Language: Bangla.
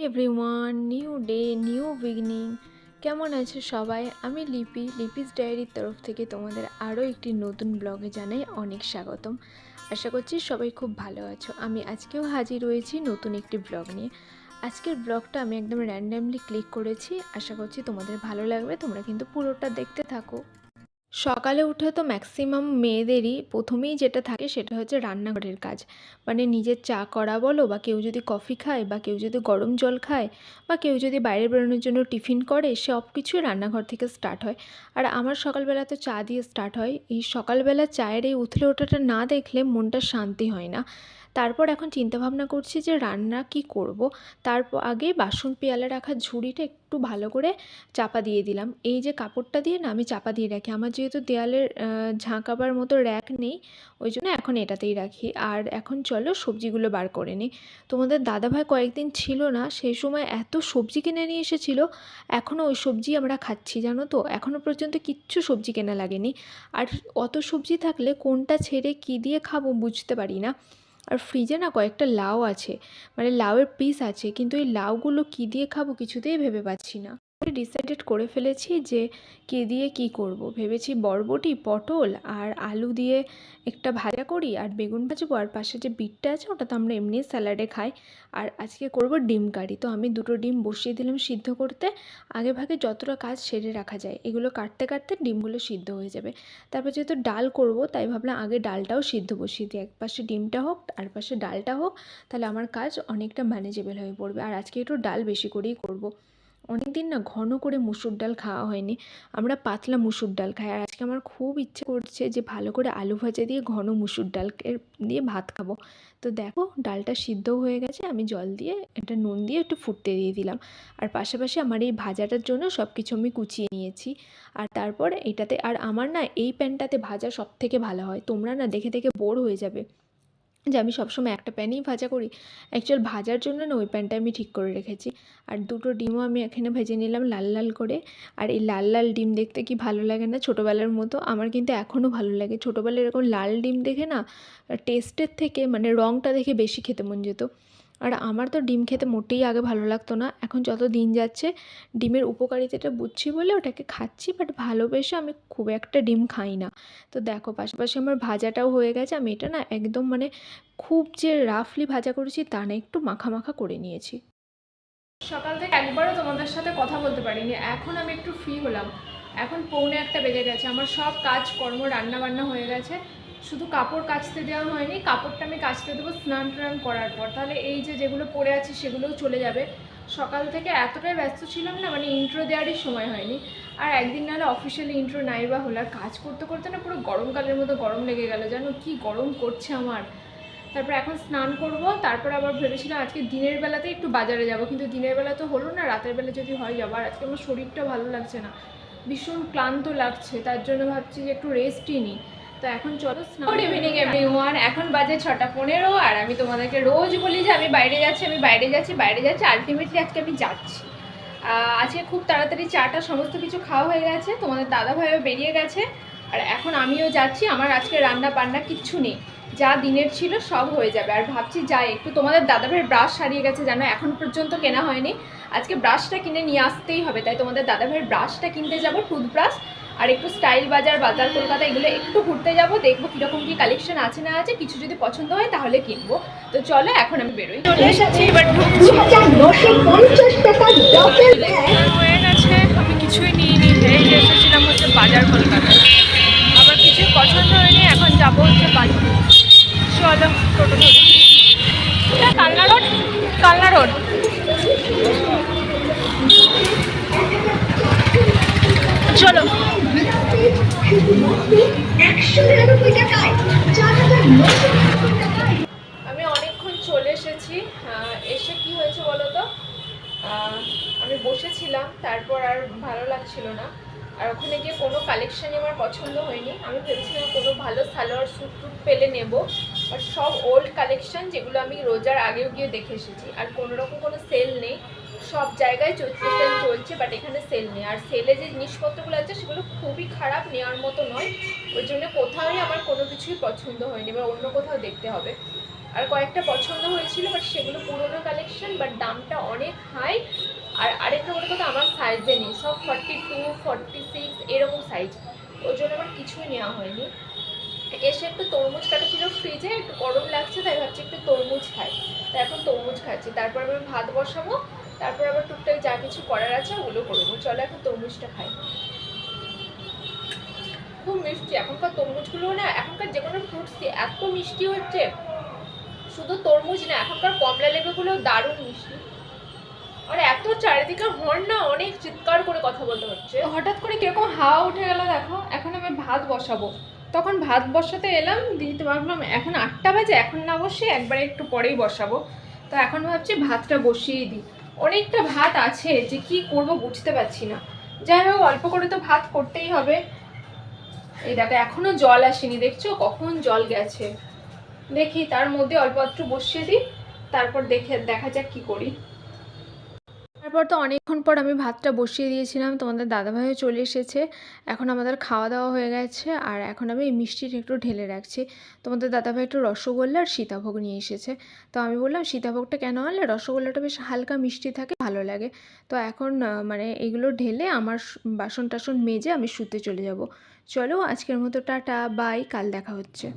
Everyone, new day new beginning. কেমন আছে সবাই? আমি লিপিস ডায়েরির তরফ থেকে তোমাদের আরও একটি নতুন ব্লগে জানাই অনেক স্বাগতম। আশা করছি সবাই খুব ভালো আছো। আমি আজকেও হাজির হয়েছি নতুন একটি ব্লগ নিয়ে। আজকের ব্লগটা আমি একদম র্যান্ডামলি ক্লিক করেছি, আশা করছি তোমাদের ভালো লাগবে। তোমরা কিন্তু পুরোটা দেখতে থাকো। সকালে উঠে তো ম্যাক্সিমাম মেয়েদেরই প্রথমেই যেটা থাকে সেটা হচ্ছে রান্নাঘরের কাজ। মানে নিজের চা করা বলো, বা কেউ যদি কফি খায়, বা কেউ যদি গরম জল খায়, বা কেউ যদি বাইরে বেরোনোর জন্য টিফিন করে, সব কিছুই রান্নাঘর থেকে স্টার্ট হয়। আর আমার সকালবেলা তো চা দিয়ে স্টার্ট হয়। এই সকালবেলা চায়ের এই উথলে ওঠাটা না দেখলে মনটা শান্তি হয় না। তারপর এখন চিন্তাভাবনা করছি যে রান্না কি করব। তারপর আগে বাসন পেয়ালে রাখা ঝুড়িটা একটু ভালো করে চাপা দিয়ে দিলাম। এই যে কাপড়টা দিয়ে না আমি চাপা দিয়ে রাখি, আমার যেহেতু দেয়ালের ঝাঁকাবার মতো র্যাক নেই, ওই জন্য এখন এটাতেই রাখি। আর এখন চলো সবজিগুলো বার করে নিই। তোমাদের দাদাভাই কয়েকদিন ছিল না, সেই সময় এত সবজি কিনে নিয়ে এসেছিলো। এখনও ওই সবজি আমরা খাচ্ছি, জানো তো। এখনও পর্যন্ত কিচ্ছু সবজি কেনা লাগেনি। আর অত সবজি থাকলে কোনটা ছেড়ে কী দিয়ে খাবো বুঝতে পারি না। আর ফ্রিজে না কয়েকটা লাউ আছে, মানে লাউয়ের পিস আছে, কিন্তু এই লাউগুলো কী দিয়ে খাবো কিছুতেই ভেবে পাচ্ছি না। ডিসাইডেড করে ফেলেছি যে কী দিয়ে কী করব। ভেবেছি বরবটি, পটল আর আলু দিয়ে একটা ভাজা করি, আর বেগুন ভাজবো। আর পাশে যে বিটটা আছে ওটা তো আমরা এমনি স্যালাডে খাই। আর আজকে করব ডিম কারি। তো আমি দুটো ডিম বসিয়ে দিলাম সিদ্ধ করতে। আগে ভাগে যতটা কাজ সেরে রাখা যায়, এগুলো কাটতে কাটতে ডিমগুলো সিদ্ধ হয়ে যাবে। তারপর যেহেতু ডাল করব, তাই ভাবলাম আগে ডালটাও সিদ্ধ বসিয়ে দিই। এক পাশে ডিমটা হোক, আর পাশে ডালটা হোক, তাহলে আমার কাজ অনেকটা ম্যানেজেবল হয়ে পড়বে। আর আজকে একটু ডাল বেশি করেই করব। অনেক দিন না ঘন করে মুসুর ডাল খাওয়া হয়নি, আমরা পাতলা মুসুর ডাল খাই। আর আজকে আমার খুব ইচ্ছে করছে যে ভালো করে আলু ভাজা দিয়ে ঘন মুসুর ডাল দিয়ে ভাত খাবো। তো দেখো ডালটা সিদ্ধ হয়ে গেছে, আমি জল দিয়ে এটা নুন দিয়ে একটু ফুটতে দিয়ে দিলাম। আর পাশাপাশি আমার এই ভাজাটার জন্য সব কিছু আমি কুচিয়ে নিয়েছি। আর তারপর এটাতে, আর আমার না এই প্যানটাতে ভাজা সব থেকে ভালো হয়। তোমরা না দেখে দেখে বোর হয়ে যাবে যে আমি সবসময় একটা প্যানেই ভাজা করি। অ্যাকচুয়াল ভাজার জন্য না ওই প্যানটা আমি ঠিক করে রেখেছি। আর দুটো ডিমও আমি এখানে ভেজে নিলাম লাল লাল করে। আর এই লাল লাল ডিম দেখতে কি ভালো লাগে না, ছোটোবেলার মতো। আমার কিন্তু এখনও ভালো লাগে। ছোটোবেলায় এরকম লাল ডিম দেখে না টেস্টের থেকে মানে রঙটা দেখে বেশি খেতে মন যেত। আর আমার তো ডিম খেতে মোটেই আগে ভালো লাগতো না, এখন যত দিন যাচ্ছে ডিমের উপকারিতাটা বুঝছি বলে ওটাকে খাচ্ছি। বাট ভালোবেসে আমি খুব একটা ডিম খাই না। তো দেখো পাশাপাশি আমার ভাজাটাও হয়ে গেছে। আমি এটা না একদম মানে খুব যে রাফলি ভাজা করেছি তা না, একটু মাখা মাখা করে নিয়েছি। সকাল থেকে একবারও তোমাদের সাথে কথা বলতে পারিনি, এখন আমি একটু ফ্রি হলাম। এখন 1:45 বেজে গেছে, আমার সব কাজ কর্ম রান্না বান্না হয়ে গেছে। শুধু কাপড় কাচতে দেওয়া হয়নি, কাপড়টা আমি কাচতে দেবো স্নান টান করার পর। তাহলে এই যে যেগুলো পড়ে আছে সেগুলোও চলে যাবে। সকাল থেকে এতটাই ব্যস্ত ছিলাম না, মানে ইন্ট্রো দেওয়ারই সময় হয়নি। আর একদিন নাহলে অফিসিয়ালি ইন্ট্রো নাই বা হলো। আর কাজ করতে করতে না পুরো গরমকালের মতো গরম লেগে গেল, জানো কি গরম করছে আমার। তারপর এখন স্নান করব, তারপর আবার ভেবেছিলাম আজকে দিনের বেলাতে একটু বাজারে যাব, কিন্তু দিনের বেলা তো হলো না, রাতের বেলা যদি হয় যাবো। আর আজকে আমার শরীরটা ভালো লাগছে না, ভীষণ ক্লান্ত লাগছে, তার জন্য ভাবছি যে একটু রেস্টই নিই। তো এখন চলো স্নান। গুড ইভিনিং এভরিওয়ান, এখন বাজে 6:15। আর আমি তোমাদেরকে রোজ বলি যে আমি বাইরে যাচ্ছি, আমি বাইরে যাচ্ছি, বাইরে যাচ্ছি। আলটিমেটলি আজকে আমি যাচ্ছি। আজকে খুব তাড়াতাড়ি চাটা সমস্ত কিছু খাওয়া হয়ে গেছে, তোমাদের দাদাভাইও বেরিয়ে গেছে। আর এখন আমিও যাচ্ছি। আমার আজকে রান্না বান্না কিচ্ছু নেই, যা দিনের ছিল সব হয়ে যাবে। আর ভাবছি যাই একটু, তোমাদের দাদাভাইয়ের ব্রাশ হারিয়ে গেছে জানো, এখন পর্যন্ত কেনা হয়নি। আজকে ব্রাশটা কিনে নিয়ে আসতেই হবে, তাই তোমাদের দাদাভাইয়ের ব্রাশটা কিনতে যাব, টুথব্রাশ। আর একটু স্টাইল বাজার, বাজার কলকাতা এগুলো একটু ঘুরতে যাব, দেখবো কীরকম কী কালেকশন আছে না আছে, কিছু যদি পছন্দ হয় তাহলে কিনবো। তো চলো এখন আমি বেরোই। চলে এসেছি, এবার ঢুকছি। হয়ে গেছে, আমি কিছুই নিইনি, এই যে এসেছিলাম হচ্ছে বাজার কলকাতায়, আবার কিছুই পছন্দ হয়নি। এখন যাবো হচ্ছে বাজার। চলো টোটো ধরি। Kalna road, Kalna road. চলো। আমি অনেকক্ষণ চলে এসেছি। এসে কি হয়েছে বলো তো, আমি বসেছিলাম, তারপর আর ভালো লাগছিল না। আর ওখানে গিয়ে কোনো কালেকশানই আমার পছন্দ হয়নি। আমি ভেবেছিলাম কোনো ভালো সালোয়ার স্যুট টুট পেলে নেবো, বাট সব ওল্ড কালেকশান, যেগুলো আমি রোজার আগেও গিয়ে দেখে এসেছি। আর কোনোরকম কোনো সেল নেই, সব জায়গায় সেল চলছে, বাট এখানে সেল নেই। আর সেলে যে জিনিসপত্রগুলো আছে সেগুলো খুবই খারাপ, নেওয়ার মতো নয়। ওই জন্য কোথাওই আমার কোনো কিছুই পছন্দ হয়নি, এবার অন্য কোথাও দেখতে হবে। আর কয়েকটা পছন্দ হয়েছিল, বাট সেগুলো পুরোনো কালেকশন, বাট দামটা অনেক হাই। আর আরেকটা বড় কথা, আমার সাইজে নেই, সব 42, 46 এরকম সাইজ, ওই জন্য আমার কিছুই নেওয়া হয়নি। এসে একটু তরমুজ কাটা ছিল ফ্রিজে, একটু গরম লাগছে তাই ভাবছি একটু তরমুজ খাই, তাই এখন তরমুজ খাচ্ছি। তারপর আমি ভাত বসাবো, তারপর আবার টুকটাক যা কিছু করার আছে ওগুলো করবো। চলো এখন তরমুজটা খাই। খুব মিষ্টি এখনকার তরমুজগুলো না, এখনকার যে কোনো ফ্রুটসই এত মিষ্টি হচ্ছে। শুধু তরমুজ না, এখনকার কমলা লেবুগুলো দারুণ মিষ্টি। আর এত চারিদিকে হর্ন না, অনেক চিৎকার করে কথা বলতে হচ্ছে। হঠাৎ করে কিরকম হাওয়া উঠে গেল দেখো। এখন আমি ভাত বসাবো, তখন ভাত বসাতে এলাম, দিতে ভাবলাম এখন 8টা বাজে, এখন না বসে একবারে একটু পরেই বসাবো। তো এখন ভাবছি ভাতটা বসিয়ে দিই। অনেকটা ভাত আছে, যে কি করব বুঝতে পারছি না। যাই হোক, অল্প করে তো ভাত করতেই হবে। এই দেখো এখনো জল আসেনি, দেখছো কখন জল গেছে। দেখি তার মধ্যে অল্প একটু বসিয়ে দিই, তারপর দেখা যাক কি করি। তারপর তো অনেকক্ষণ পর আমি ভাতটা বসিয়ে দিয়েছিলাম, তোমাদের দাদাভাইও চলে এসেছে। এখন আমাদের খাওয়া দাওয়া হয়ে গেছে, আর এখন আমি এই মিষ্টিটা একটু ঢেলে রাখছি। তোমাদের দাদাভাই একটু রসগোল্লা আর সীতাভোগ নিয়ে এসেছে। তো আমি বললাম সীতাভোগটা কেন আনলে, রসগোল্লাটা বেশ হালকা মিষ্টি থাকে, ভালো লাগে। তো এখন মানে এগুলো ঢেলে আমার বাসন টাসন মেজে আমি শুতে চলে যাব। চলো আজকের মতো টাটা, বাই, কাল দেখা হচ্ছে।